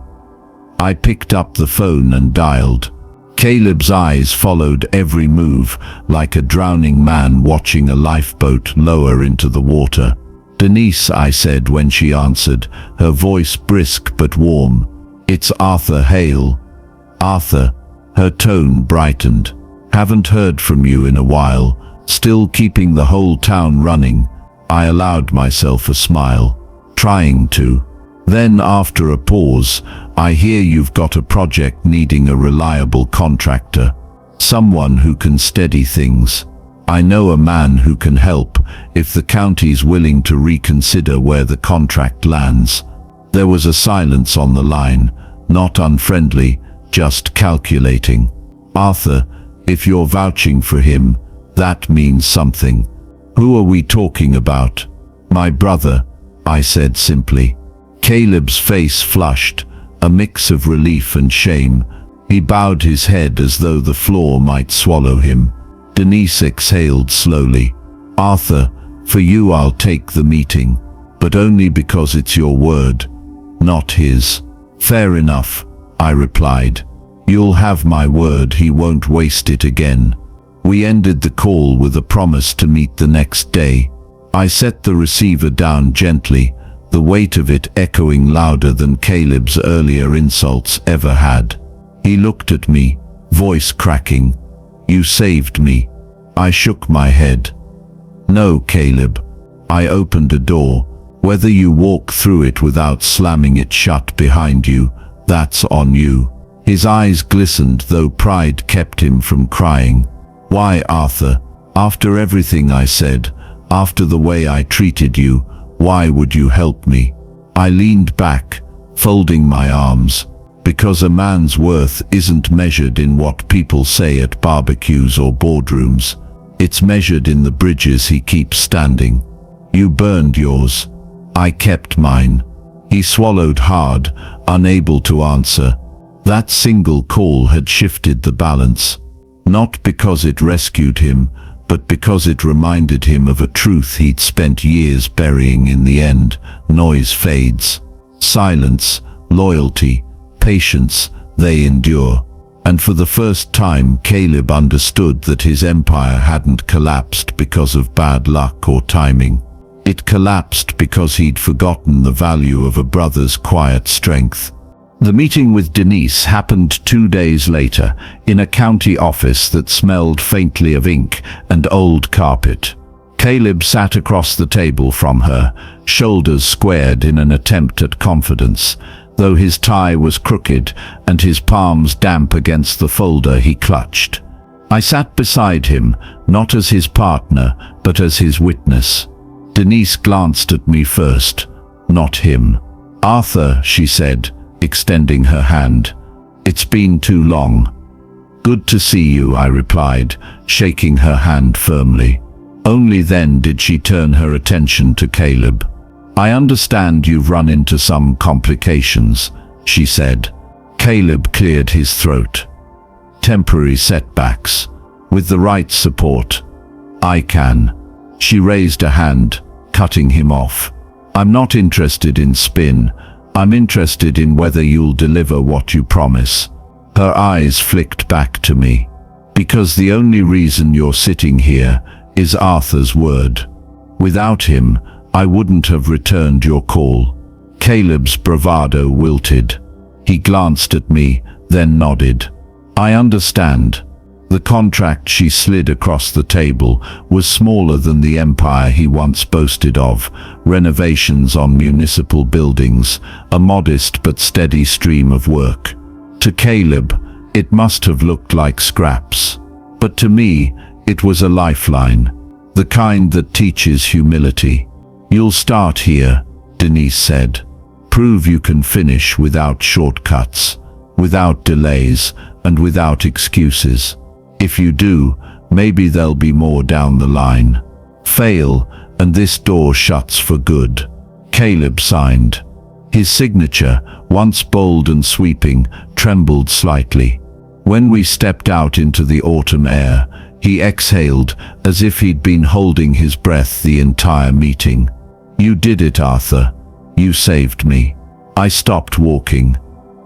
Speaker 1: I picked up the phone and dialed. Caleb's eyes followed every move, like a drowning man watching a lifeboat lower into the water. "Denise," I said when she answered, her voice brisk but warm. "It's Arthur Hale." "Arthur." Her tone brightened. "Haven't heard from you in a while. Still keeping the whole town running?" I allowed myself a smile. "Trying to." Then, after a pause, "I hear you've got a project needing a reliable contractor. Someone who can steady things. I know a man who can help, if the county's willing to reconsider where the contract lands." There was a silence on the line, not unfriendly, just calculating. "Arthur, if you're vouching for him, that means something." "Who are we talking about?" "My brother," I said simply. Caleb's face flushed, a mix of relief and shame. He bowed his head as though the floor might swallow him. Denise exhaled slowly. "Arthur, for you I'll take the meeting, but only because it's your word, not his." "Fair enough," I replied. "You'll have my word he won't waste it again." We ended the call with a promise to meet the next day. I set the receiver down gently, the weight of it echoing louder than Caleb's earlier insults ever had. He looked at me, voice cracking. "You saved me." I shook my head. "No, Caleb." I opened a door. "Whether you walk through it without slamming it shut behind you, that's on you." His eyes glistened, though pride kept him from crying. "Why, Arthur? After everything I said, after the way I treated you, why would you help me?" I leaned back, folding my arms. "Because a man's worth isn't measured in what people say at barbecues or boardrooms. It's measured in the bridges he keeps standing. You burned yours. I kept mine." He swallowed hard, unable to answer. That single call had shifted the balance. Not because it rescued him, but because it reminded him of a truth he'd spent years burying. In the end, noise fades. Silence, loyalty, patience, they endure. And for the first time, Caleb understood that his empire hadn't collapsed because of bad luck or timing. It collapsed because he'd forgotten the value of a brother's quiet strength. The meeting with Denise happened 2 days later, in a county office that smelled faintly of ink and old carpet. Caleb sat across the table from her, shoulders squared in an attempt at confidence, though his tie was crooked and his palms damp against the folder he clutched. I sat beside him, not as his partner, but as his witness. Denise glanced at me first, not him. "Arthur," she said, extending her hand. "It's been too long." "Good to see you," I replied, shaking her hand firmly. Only then did she turn her attention to Caleb. "I understand you've run into some complications," she said. Caleb cleared his throat. "Temporary setbacks. With the right support, I can." She raised a hand, cutting him off. "I'm not interested in spin. I'm interested in whether you'll deliver what you promise." Her eyes flicked back to me. "Because the only reason you're sitting here is Arthur's word. Without him, I wouldn't have returned your call." Caleb's bravado wilted. He glanced at me, then nodded. "I understand." The contract she slid across the table was smaller than the empire he once boasted of. Renovations on municipal buildings, a modest but steady stream of work. To Caleb, it must have looked like scraps. But to me, it was a lifeline, the kind that teaches humility. "You'll start here," Denise said. "Prove you can finish without shortcuts, without delays, and without excuses. If you do, maybe there'll be more down the line. Fail, and this door shuts for good." Caleb signed. His signature, once bold and sweeping, trembled slightly. When we stepped out into the autumn air, he exhaled as if he'd been holding his breath the entire meeting. "You did it, Arthur. You saved me." I stopped walking.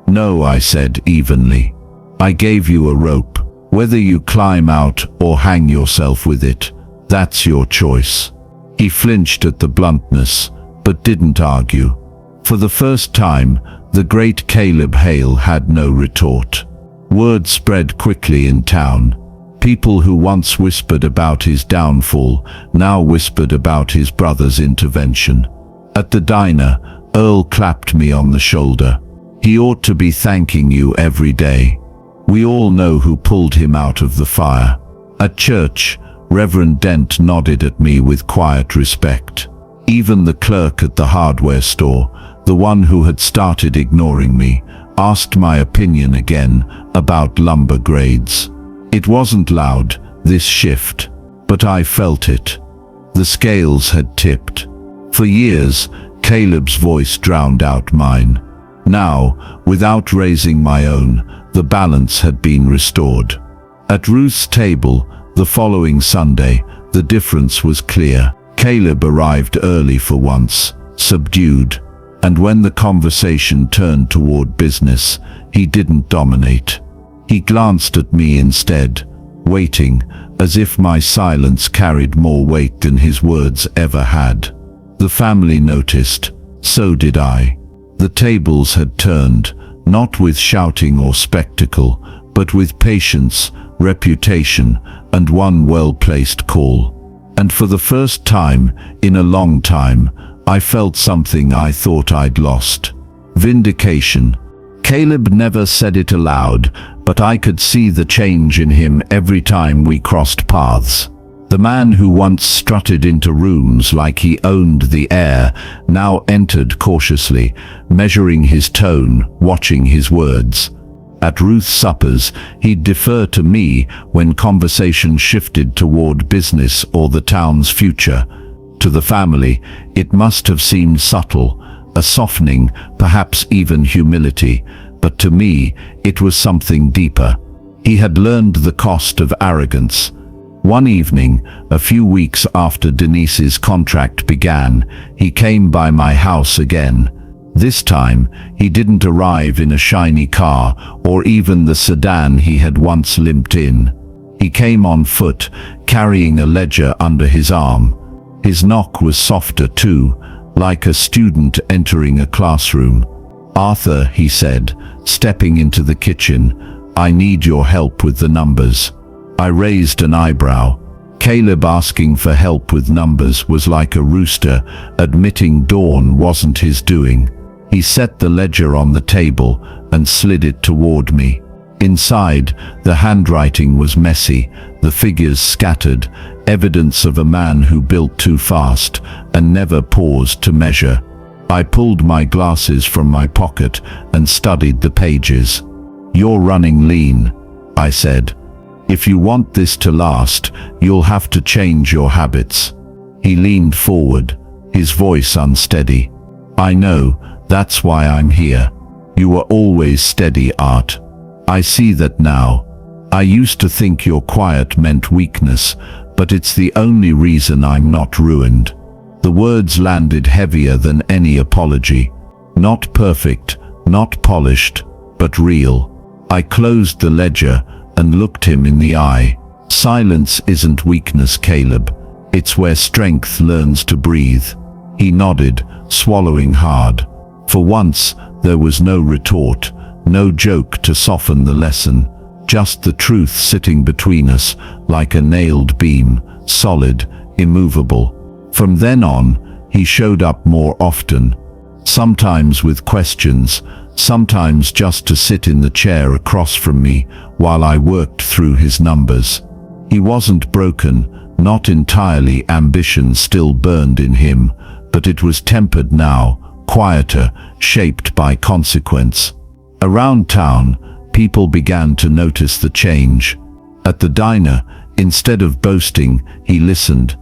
Speaker 1: "No," I said evenly. "I gave you a rope. Whether you climb out or hang yourself with it, that's your choice." He flinched at the bluntness, but didn't argue. For the first time, the great Caleb Hale had no retort. Word spread quickly in town. People who once whispered about his downfall now whispered about his brother's intervention. At the diner, Earl clapped me on the shoulder. "He ought to be thanking you every day. We all know who pulled him out of the fire." At church, Reverend Dent nodded at me with quiet respect. Even the clerk at the hardware store, the one who had started ignoring me, asked my opinion again about lumber grades. It wasn't loud, this shift, but I felt it. The scales had tipped. For years, Caleb's voice drowned out mine. Now, without raising my own, the balance had been restored. At Ruth's table, the following Sunday, the difference was clear. Caleb arrived early for once, subdued, and when the conversation turned toward business, he didn't dominate. He glanced at me instead, waiting, as if my silence carried more weight than his words ever had. The family noticed, so did I. The tables had turned, not with shouting or spectacle, but with patience, reputation, and one well-placed call. And for the first time, in a long time, I felt something I thought I'd lost. Vindication. Caleb never said it aloud, but I could see the change in him every time we crossed paths. The man who once strutted into rooms like he owned the air now entered cautiously, measuring his tone, watching his words. At Ruth's suppers, he'd defer to me when conversation shifted toward business or the town's future. To the family, it must have seemed subtle, a softening, perhaps even humility, but to me, it was something deeper. He had learned the cost of arrogance. One evening, a few weeks after Denise's contract began, he came by my house again. This time, he didn't arrive in a shiny car or even the sedan he had once limped in. He came on foot, carrying a ledger under his arm. His knock was softer too, like a student entering a classroom. "Arthur," he said, stepping into the kitchen, "I need your help with the numbers." I raised an eyebrow. Caleb asking for help with numbers was like a rooster admitting dawn wasn't his doing. He set the ledger on the table and slid it toward me. Inside, the handwriting was messy, the figures scattered, evidence of a man who built too fast and never paused to measure. I pulled my glasses from my pocket and studied the pages. "You're running lean," I said. "If you want this to last, you'll have to change your habits." He leaned forward, his voice unsteady. "I know, that's why I'm here. You were always steady, Art. I see that now. I used to think your quiet meant weakness, but it's the only reason I'm not ruined." The words landed heavier than any apology. Not perfect, not polished, but real. I closed the ledger and looked him in the eye. "Silence isn't weakness, Caleb. It's where strength learns to breathe." He nodded, swallowing hard. For once, there was no retort, no joke to soften the lesson, just the truth sitting between us like a nailed beam, solid, immovable. From then on, he showed up more often, sometimes with questions, sometimes just to sit in the chair across from me while I worked through his numbers. He wasn't broken, not entirely. Ambition still burned in him, but it was tempered now, quieter, shaped by consequence. Around town, people began to notice the change. At the diner, instead of boasting, he listened.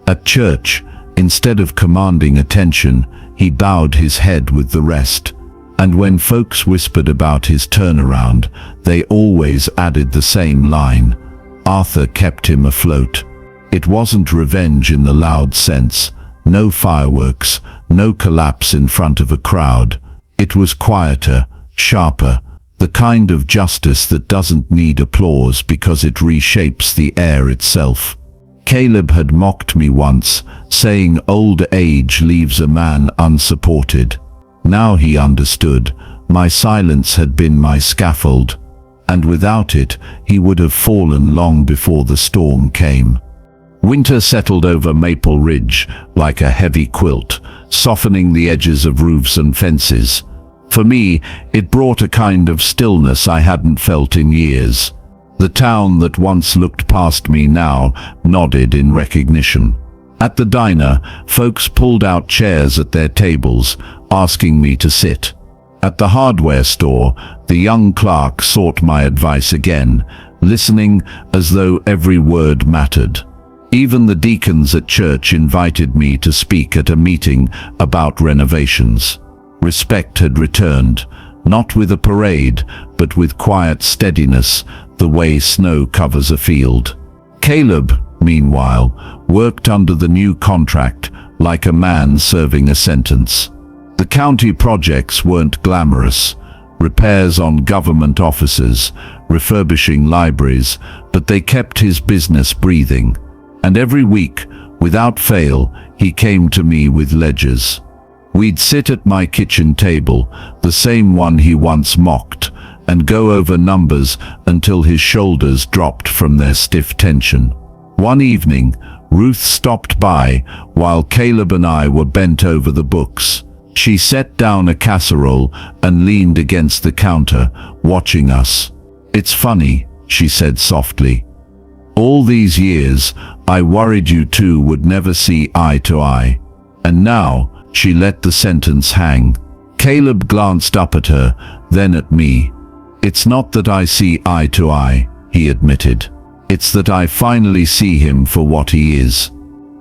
Speaker 1: At church, instead of commanding attention, he bowed his head with the rest. And when folks whispered about his turnaround, they always added the same line. Arthur kept him afloat. It wasn't revenge in the loud sense, no fireworks, no collapse in front of a crowd. It was quieter, sharper, the kind of justice that doesn't need applause because it reshapes the air itself. Caleb had mocked me once, saying old age leaves a man unsupported. Now he understood. My silence had been my scaffold, and without it, he would have fallen long before the storm came. Winter settled over Maple Ridge like a heavy quilt, softening the edges of roofs and fences. For me, it brought a kind of stillness I hadn't felt in years. The town that once looked past me now nodded in recognition. At the diner, folks pulled out chairs at their tables, asking me to sit. At the hardware store, the young clerk sought my advice again, listening as though every word mattered. Even the deacons at church invited me to speak at a meeting about renovations. Respect had returned, not with a parade, but with quiet steadiness, the way snow covers a field. Caleb, meanwhile, worked under the new contract like a man serving a sentence. The county projects weren't glamorous, repairs on government offices, refurbishing libraries, but they kept his business breathing. And every week, without fail, he came to me with ledgers. We'd sit at my kitchen table, the same one he once mocked, and go over numbers until his shoulders dropped from their stiff tension. One evening, Ruth stopped by while Caleb and I were bent over the books. She set down a casserole and leaned against the counter, watching us. "It's funny," she said softly. "All these years, I worried you two would never see eye to eye. And now," she let the sentence hang. Caleb glanced up at her, then at me. "It's not that I see eye to eye," he admitted. "It's that I finally see him for what he is."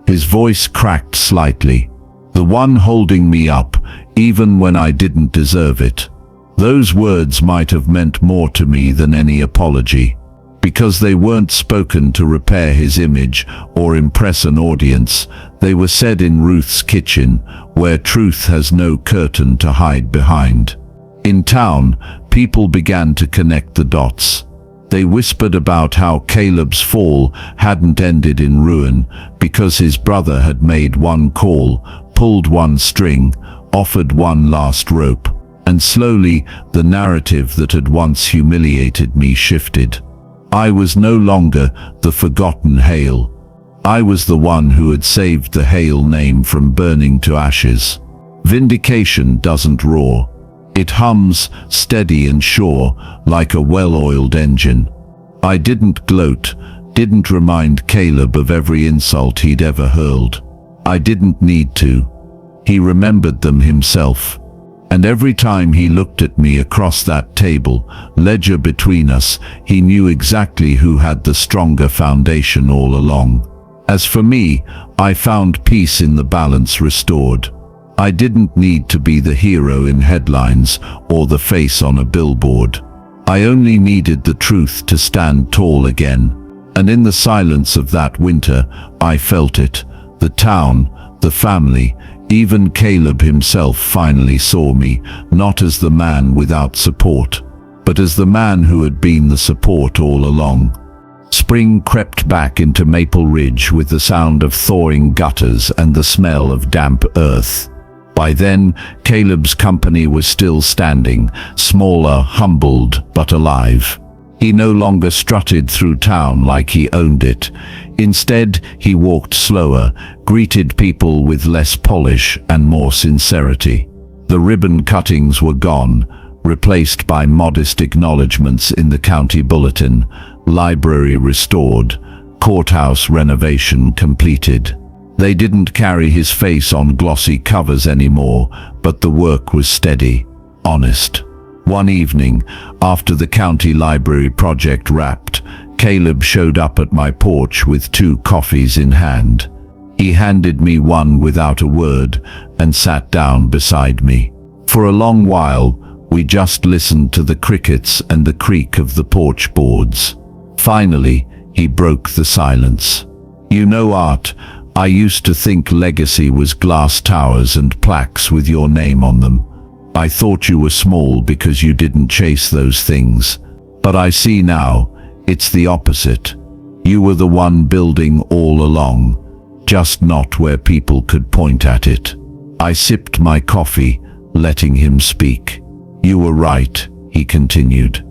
Speaker 1: His voice cracked slightly. "The one holding me up, even when I didn't deserve it." Those words might have meant more to me than any apology. Because they weren't spoken to repair his image or impress an audience, they were said in Ruth's kitchen, where truth has no curtain to hide behind. In town, people began to connect the dots. They whispered about how Caleb's fall hadn't ended in ruin because his brother had made one call, pulled one string, offered one last rope, and slowly the narrative that had once humiliated me shifted. I was no longer the forgotten Hale. I was the one who had saved the Hale name from burning to ashes. Vindication doesn't roar. It hums, steady and sure, like a well-oiled engine. I didn't gloat, didn't remind Caleb of every insult he'd ever hurled. I didn't need to. He remembered them himself. And every time he looked at me across that table, ledger between us, he knew exactly who had the stronger foundation all along. As for me, I found peace in the balance restored. I didn't need to be the hero in headlines or the face on a billboard. I only needed the truth to stand tall again. And in the silence of that winter, I felt it. The town, the family, even Caleb himself finally saw me, not as the man without support, but as the man who had been the support all along. Spring crept back into Maple Ridge with the sound of thawing gutters and the smell of damp earth. By then, Caleb's company was still standing, smaller, humbled, but alive. He no longer strutted through town like he owned it. Instead, he walked slower, greeted people with less polish and more sincerity. The ribbon cuttings were gone, replaced by modest acknowledgments in the county bulletin, library restored, courthouse renovation completed. They didn't carry his face on glossy covers anymore, but the work was steady, honest. One evening, after the county library project wrapped, Caleb showed up at my porch with 2 coffees in hand. He handed me one without a word and sat down beside me. For a long while, we just listened to the crickets and the creak of the porch boards. Finally, he broke the silence. "You know, Art, I used to think legacy was glass towers and plaques with your name on them. I thought you were small because you didn't chase those things. But I see now, it's the opposite. You were the one building all along, just not where people could point at it." I sipped my coffee, letting him speak. "You were right," he continued.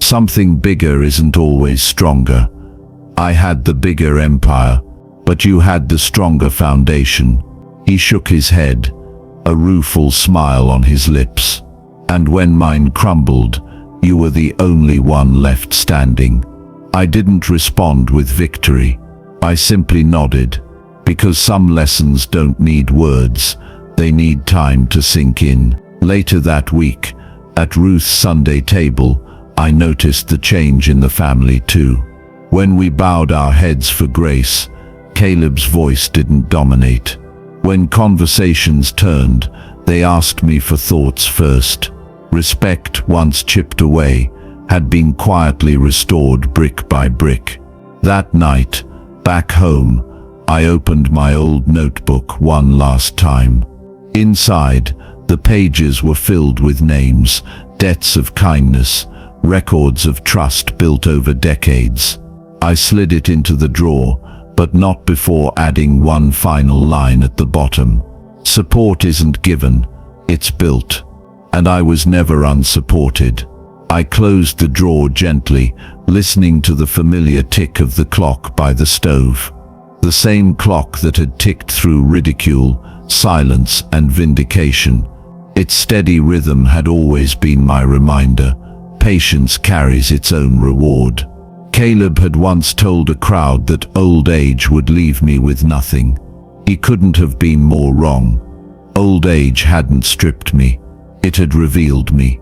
Speaker 1: "Something bigger isn't always stronger. I had the bigger empire, but you had the stronger foundation." He shook his head, a rueful smile on his lips. "And when mine crumbled, you were the only one left standing." I didn't respond with victory. I simply nodded, because some lessons don't need words, they need time to sink in. Later that week, at Ruth's Sunday table, I noticed the change in the family too. When we bowed our heads for grace, Caleb's voice didn't dominate. When conversations turned, they asked me for thoughts first. Respect, once chipped away, had been quietly restored brick by brick. That night, back home, I opened my old notebook one last time. Inside, the pages were filled with names, debts of kindness, records of trust built over decades. I slid it into the drawer, but not before adding one final line at the bottom. Support isn't given, it's built. And I was never unsupported. I closed the drawer gently, listening to the familiar tick of the clock by the stove. The same clock that had ticked through ridicule, silence, and vindication. Its steady rhythm had always been my reminder. Patience carries its own reward. Caleb had once told a crowd that old age would leave me with nothing. He couldn't have been more wrong. Old age hadn't stripped me, it had revealed me.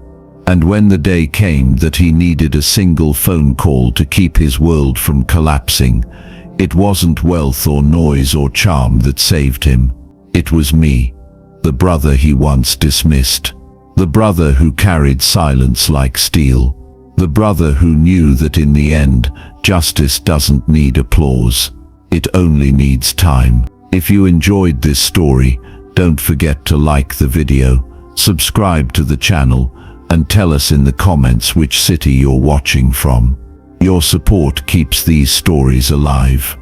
Speaker 1: And when the day came that he needed a single phone call to keep his world from collapsing, it wasn't wealth or noise or charm that saved him. It was me, the brother he once dismissed. The brother who carried silence like steel. The brother who knew that in the end, justice doesn't need applause. It only needs time. If you enjoyed this story, don't forget to like the video, subscribe to the channel, and tell us in the comments which city you're watching from. Your support keeps these stories alive.